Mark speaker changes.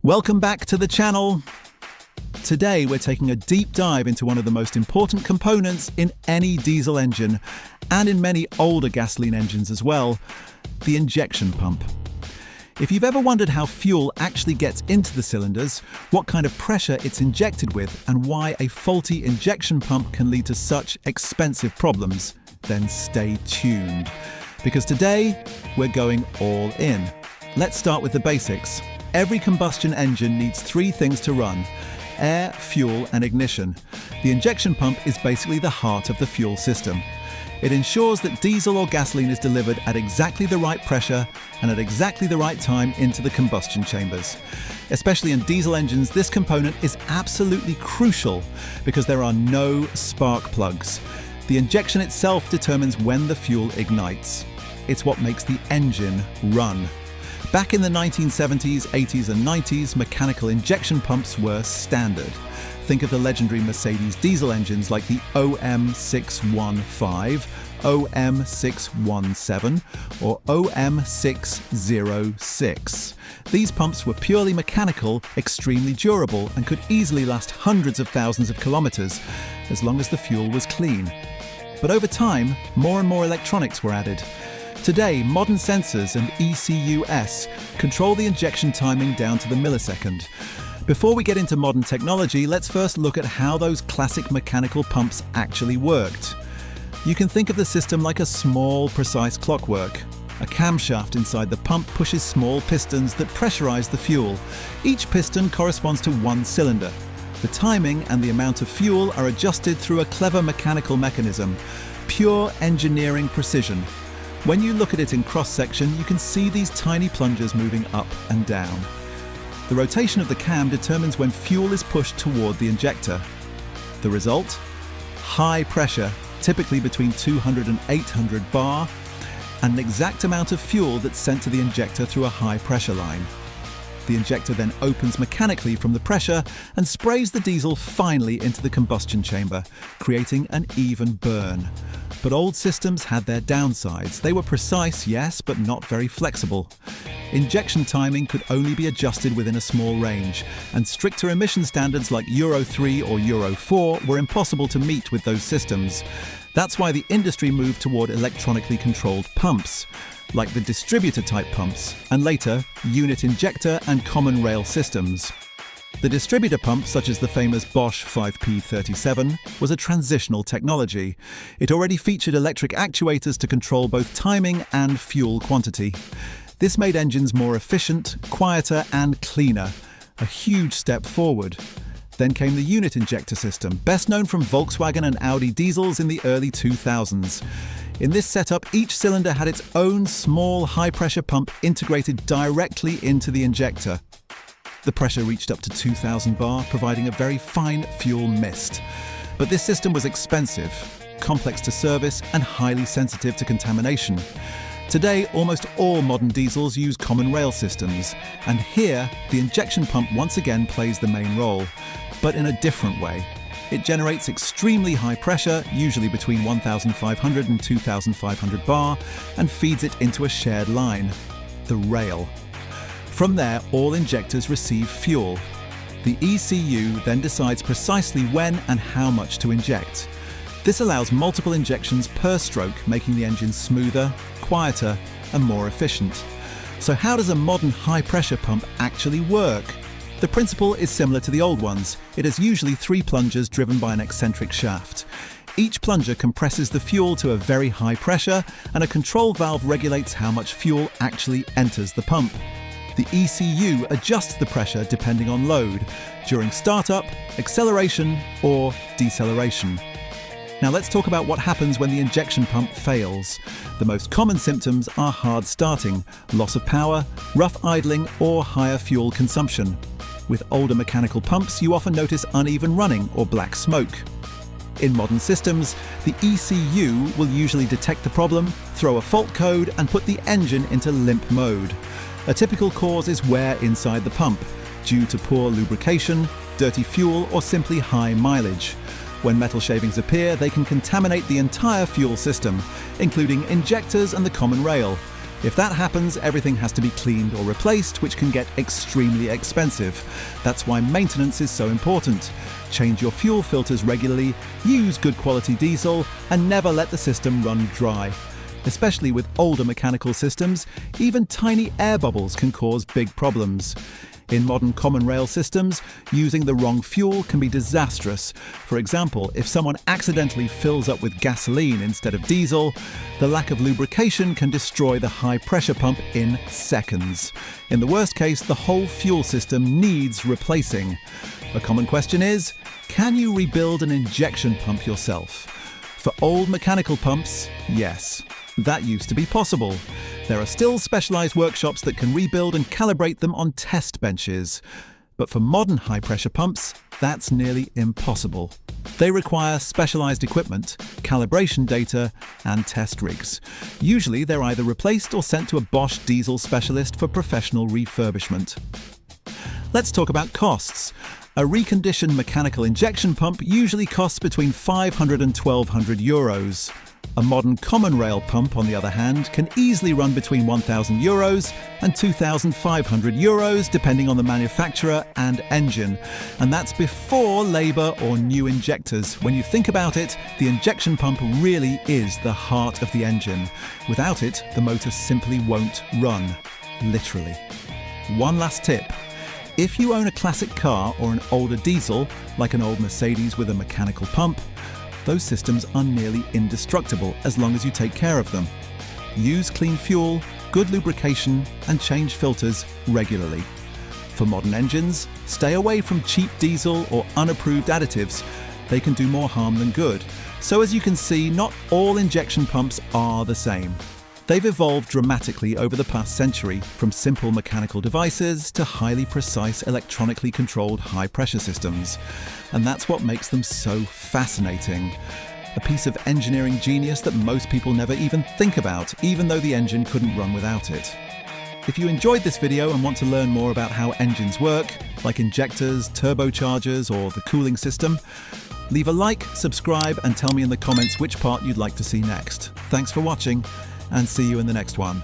Speaker 1: Welcome back to the channel. Today we're taking a deep dive into one of the most important components in any diesel engine, and in many older gasoline engines as well, the injection pump. If you've ever wondered how fuel actually gets into the cylinders, what kind of pressure it's injected with, and why a faulty injection pump can lead to such expensive problems, then stay tuned. Because today, we're going all in. Let's start with the basics. Every combustion engine needs three things to run: air, fuel, and ignition. The injection pump is basically the heart of the fuel system. It ensures that diesel or gasoline is delivered at exactly the right pressure and at exactly the right time into the combustion chambers. Especially in diesel engines, this component is absolutely crucial because there are no spark plugs. The injection itself determines when the fuel ignites. It's what makes the engine run. Back in the 1970s, 80s and 90s, mechanical injection pumps were standard. Think of the legendary Mercedes diesel engines like the OM615, OM617 or OM606. These pumps were purely mechanical, extremely durable, and could easily last hundreds of thousands of kilometers as long as the fuel was clean. But over time, more and more electronics were added. Today, modern sensors and ECUs control the injection timing down to the millisecond. Before we get into modern technology, let's first look at how those classic mechanical pumps actually worked. You can think of the system like a small, precise clockwork. A camshaft inside the pump pushes small pistons that pressurize the fuel. Each piston corresponds to one cylinder. The timing and the amount of fuel are adjusted through a clever mechanical mechanism. Pure engineering precision. When you look at it in cross-section, you can see these tiny plungers moving up and down. The rotation of the cam determines when fuel is pushed toward the injector. The result? High pressure, typically between 200 and 800 bar, and an exact amount of fuel that's sent to the injector through a high pressure line. The injector then opens mechanically from the pressure and sprays the diesel finely into the combustion chamber, creating an even burn. But old systems had their downsides. They were precise, yes, but not very flexible. Injection timing could only be adjusted within a small range, and stricter emission standards like Euro 3 or Euro 4 were impossible to meet with those systems. That's why the industry moved toward electronically controlled pumps, like the distributor-type pumps, and later, unit injector and common rail systems. The distributor pump, such as the famous Bosch 5P37, was a transitional technology. It already featured electric actuators to control both timing and fuel quantity. This made engines more efficient, quieter and cleaner, a huge step forward. Then came the unit injector system, best known from Volkswagen and Audi diesels in the early 2000s. In this setup, each cylinder had its own small high-pressure pump integrated directly into the injector. The pressure reached up to 2000 bar, providing a very fine fuel mist. But this system was expensive, complex to service, and highly sensitive to contamination. Today, almost all modern diesels use common rail systems, and here, the injection pump once again plays the main role, but in a different way. It generates extremely high pressure, usually between 1500 and 2500 bar, and feeds it into a shared line, the rail. From there, all injectors receive fuel. The ECU then decides precisely when and how much to inject. This allows multiple injections per stroke, making the engine smoother, quieter, and more efficient. So how does a modern high-pressure pump actually work? The principle is similar to the old ones. It has usually three plungers driven by an eccentric shaft. Each plunger compresses the fuel to a very high pressure, and a control valve regulates how much fuel actually enters the pump. The ECU adjusts the pressure depending on load, during startup, acceleration, or deceleration. Now let's talk about what happens when the injection pump fails. The most common symptoms are hard starting, loss of power, rough idling, or higher fuel consumption. With older mechanical pumps, you often notice uneven running or black smoke. In modern systems, the ECU will usually detect the problem, throw a fault code, and put the engine into limp mode. A typical cause is wear inside the pump, due to poor lubrication, dirty fuel, or simply high mileage. When metal shavings appear, they can contaminate the entire fuel system, including injectors and the common rail. If that happens, everything has to be cleaned or replaced, which can get extremely expensive. That's why maintenance is so important. Change your fuel filters regularly, use good quality diesel, and never let the system run dry. Especially with older mechanical systems, even tiny air bubbles can cause big problems. In modern common rail systems, using the wrong fuel can be disastrous. For example, if someone accidentally fills up with gasoline instead of diesel, the lack of lubrication can destroy the high-pressure pump in seconds. In the worst case, the whole fuel system needs replacing. A common question is, can you rebuild an injection pump yourself? For old mechanical pumps, yes. That used to be possible. There are still specialized workshops that can rebuild and calibrate them on test benches. But for modern high-pressure pumps, that's nearly impossible. They require specialized equipment, calibration data, and test rigs. Usually they're either replaced or sent to a Bosch diesel specialist for professional refurbishment. Let's talk about costs. A reconditioned mechanical injection pump usually costs between 500 and 1,200 euros. A modern common rail pump, on the other hand, can easily run between 1,000 euros and 2,500 euros, depending on the manufacturer and engine. And that's before labour or new injectors. When you think about it, the injection pump really is the heart of the engine. Without it, the motor simply won't run. Literally. One last tip. If you own a classic car or an older diesel, like an old Mercedes with a mechanical pump, those systems are nearly indestructible as long as you take care of them. Use clean fuel, good lubrication, and change filters regularly. For modern engines, stay away from cheap diesel or unapproved additives. They can do more harm than good. So as you can see, not all injection pumps are the same. They've evolved dramatically over the past century, from simple mechanical devices to highly precise electronically controlled high-pressure systems. And that's what makes them so fascinating. A piece of engineering genius that most people never even think about, even though the engine couldn't run without it. If you enjoyed this video and want to learn more about how engines work, like injectors, turbochargers, or the cooling system, leave a like, subscribe, and tell me in the comments which part you'd like to see next. Thanks for watching, and see you in the next one.